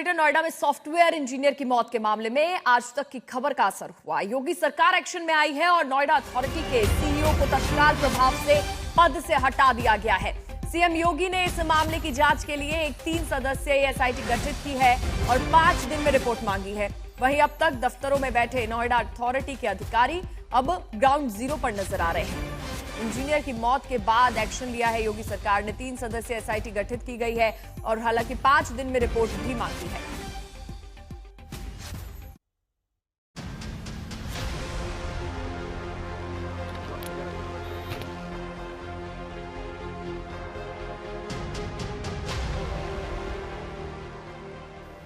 Greater Noida में software engineer की मौत के मामले में आज तक की खबर का असर हुआ। योगी सरकार एक्शन में आई है और नोएडा अथॉरिटी के सीईओ को तत्काल प्रभाव से पद से हटा दिया गया है। सीएम योगी ने इस मामले की जांच के लिए एक 3 सदस्यीय एसआईटी गठित की है और 5 दिन में रिपोर्ट मांगी है। वहीं अब तक दफ्तरों में बैठे नोएडा अथॉरिटी के अधिकारी अब ग्राउंड जीरो पर नजर आ रहे हैं। इंजीनियर की मौत के बाद एक्शन लिया है योगी सरकार ने। 3 सदस्यीय एसआईटी गठित की गई है और हालांकि 5 दिन में रिपोर्ट भी मांगी है।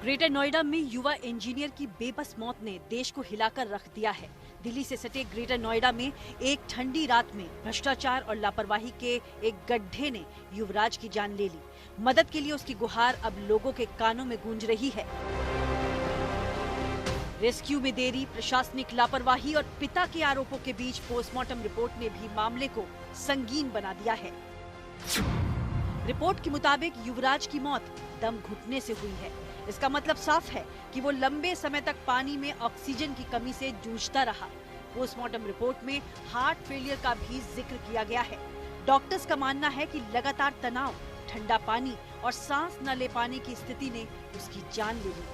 ग्रेटर नोएडा में युवा इंजीनियर की बेबस मौत ने देश को हिलाकर रख दिया है। दिल्ली से सटे ग्रेटर नोएडा में एक ठंडी रात में भ्रष्टाचार और लापरवाही के एक गड्ढे ने युवराज की जान ले ली। मदद के लिए उसकी गुहार अब लोगों के कानों में गूंज रही है। रेस्क्यू में देरी, प्रशासनिक लापरवाही और पिता के आरोपों के बीच पोस्टमार्टम रिपोर्ट ने भी मामले को संगीन बना दिया है। रिपोर्ट के मुताबिक युवराज की मौत दम घुटने से हुई है। इसका मतलब साफ है कि वो लंबे समय तक पानी में ऑक्सीजन की कमी से जूझता रहा। पोस्टमार्टम रिपोर्ट में हार्ट फेलियर का भी जिक्र किया गया है। डॉक्टर्स का मानना है कि लगातार तनाव, ठंडा पानी और सांस न ले पाने की स्थिति ने उसकी जान ले ली।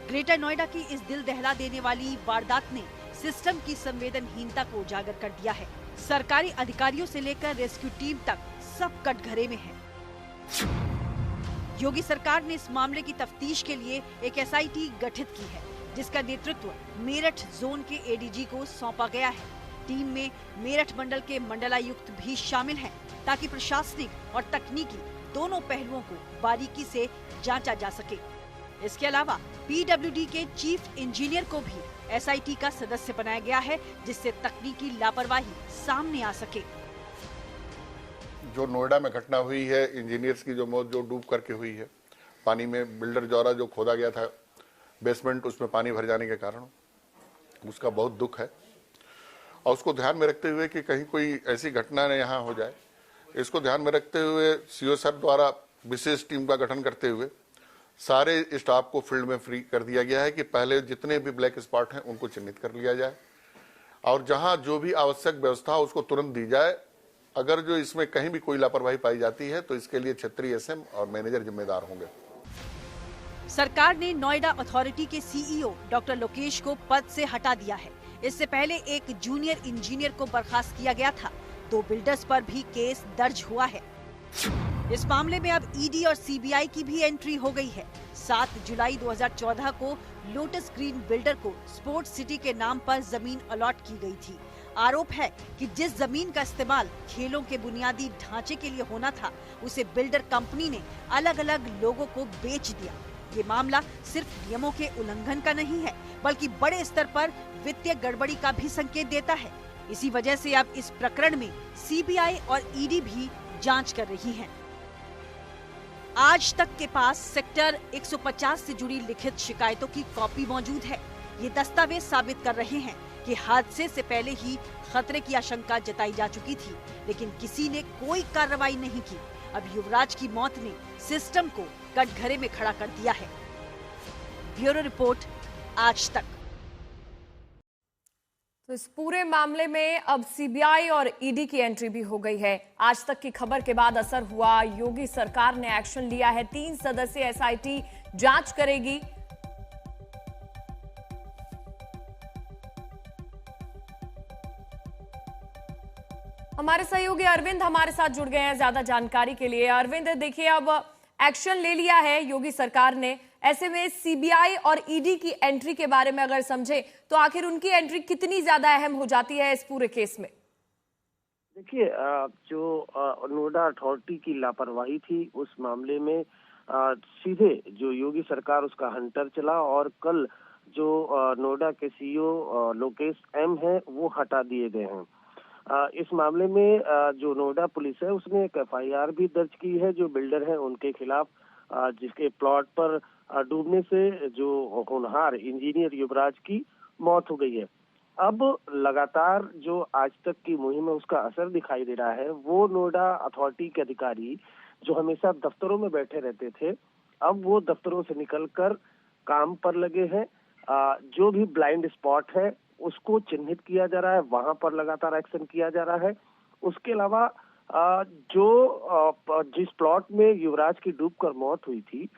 ग्रेटर नोएडा की इस दिल दहला देने वाली वारदात ने सिस्टम की संवेदनहीनता को उजागर कर दिया है। सरकारी अधिकारियों से लेकर रेस्क्यू टीम तक सब कटघरे में है। योगी सरकार ने इस मामले की तफ्तीश के लिए एक एसआईटी गठित की है, जिसका नेतृत्व मेरठ जोन के एडीजी को सौंपा गया है। टीम में मेरठ मंडल के मंडलायुक्त भी शामिल हैं, ताकि प्रशासनिक और तकनीकी दोनों पहलुओं को बारीकी से जांचा जा सके। इसके अलावा पीडब्ल्यूडी के चीफ इंजीनियर को भी एसआईटी का सदस्य बनाया गया है, जिससे तकनीकी लापरवाही सामने आ सके। जो नोएडा में घटना हुई है, इंजीनियर्स की जो मौत जो डूब करके हुई है, पानी में बिल्डर द्वारा जो खोदा गया था बेसमेंट, उसमें पानी भर जाने के कारण, उसका बहुत दुख है। और उसको ध्यान में रखते हुए कि कहीं कोई ऐसी घटना न यहाँ हो जाए, इसको ध्यान में रखते हुए सीओ सर द्वारा विशेष टीम का गठन करते हुए सारे स्टाफ को फील्ड में फ्री कर दिया गया है कि पहले जितने भी ब्लैक स्पॉट हैं उनको चिन्हित कर लिया जाए और जहाँ जो भी आवश्यक व्यवस्था हो उसको तुरंत दी जाए। अगर जो इसमें कहीं भी कोई लापरवाही पाई जाती है तो इसके लिए क्षेत्रीय एसएम और मैनेजर जिम्मेदार होंगे। सरकार ने नोएडा अथॉरिटी के सीईओ डॉक्टर लोकेश को पद से हटा दिया है। इससे पहले एक जूनियर इंजीनियर को बर्खास्त किया गया था। 2 बिल्डर्स पर भी केस दर्ज हुआ है। इस मामले में अब ईडी और सीबीआई की भी एंट्री हो गई है। 7 जुलाई 2014 को लोटस ग्रीन बिल्डर को स्पोर्ट्स सिटी के नाम पर जमीन अलॉट की गई थी। आरोप है कि जिस जमीन का इस्तेमाल खेलों के बुनियादी ढांचे के लिए होना था, उसे बिल्डर कंपनी ने अलग अलग लोगों को बेच दिया। ये मामला सिर्फ नियमों के उल्लंघन का नहीं है, बल्कि बड़े स्तर पर वित्तीय गड़बड़ी का भी संकेत देता है। इसी वजह से अब इस प्रकरण में सीबीआई और ईडी भी जांच कर रही हैं। आज तक के पास सेक्टर 150 से जुड़ी लिखित शिकायतों की कॉपी मौजूद है। ये दस्तावेज साबित कर रहे हैं कि हादसे से पहले ही खतरे की आशंका जताई जा चुकी थी, लेकिन किसी ने कोई कार्रवाई नहीं की। अब युवराज की मौत ने सिस्टम को कटघरे में खड़ा कर दिया है। ब्यूरो रिपोर्ट, आज तक। तो इस पूरे मामले में अब सीबीआई और ईडी की एंट्री भी हो गई है। आज तक की खबर के बाद असर हुआ। योगी सरकार ने एक्शन लिया है। 3 सदस्यीय एसआईटी जांच करेगी। हमारे सहयोगी अरविंद हमारे साथ जुड़ गए हैं ज्यादा जानकारी के लिए। अरविंद, देखिए, अब एक्शन ले लिया है योगी सरकार ने। ऐसे में सीबीआई और ईडी की एंट्री के बारे में अगर समझे तो आखिर उनकी एंट्री कितनी ज्यादा अहम हो जाती है इस पूरे केस में? देखिए, जो नोएडा अथॉरिटी की लापरवाही थी उस मामले में सीधे जो योगी सरकार उसका हंटर चला और कल जो नोएडा के सीईओ लोकेश एम है वो हटा दिए गए हैं। इस मामले में जो नोएडा पुलिस है उसने एक एफआईआर भी दर्ज की है जो बिल्डर है उनके खिलाफ, जिसके प्लॉट पर डूबने से जो होनहार इंजीनियर युवराज की मौत हो गई है। अब लगातार जो आज तक की मुहिम है उसका असर दिखाई दे रहा है। वो नोएडा अथॉरिटी के अधिकारी जो हमेशा दफ्तरों में बैठे रहते थे, अब वो दफ्तरों से निकलकर काम पर लगे हैं। जो भी ब्लाइंड स्पॉट है उसको चिन्हित किया जा रहा है, वहां पर लगातार एक्शन किया जा रहा है। उसके अलावा जिस प्लॉट में युवराज की डूबकर मौत हुई थी,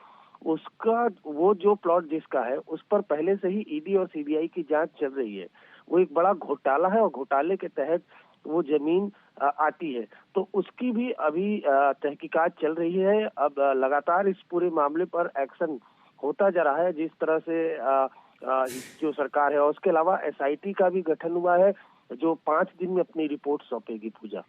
उसका वो जो प्लॉट जिसका है उस पर पहले से ही ईडी और सीबीआई की जांच चल रही है। वो एक बड़ा घोटाला है और घोटाले के तहत वो जमीन आती है, तो उसकी भी अभी तहकीकात चल रही है। अब लगातार इस पूरे मामले पर एक्शन होता जा रहा है। जिस तरह से जो सरकार है, और उसके अलावा एसआईटी का भी गठन हुआ है जो 5 दिन में अपनी रिपोर्ट सौंपेगी। पूजा।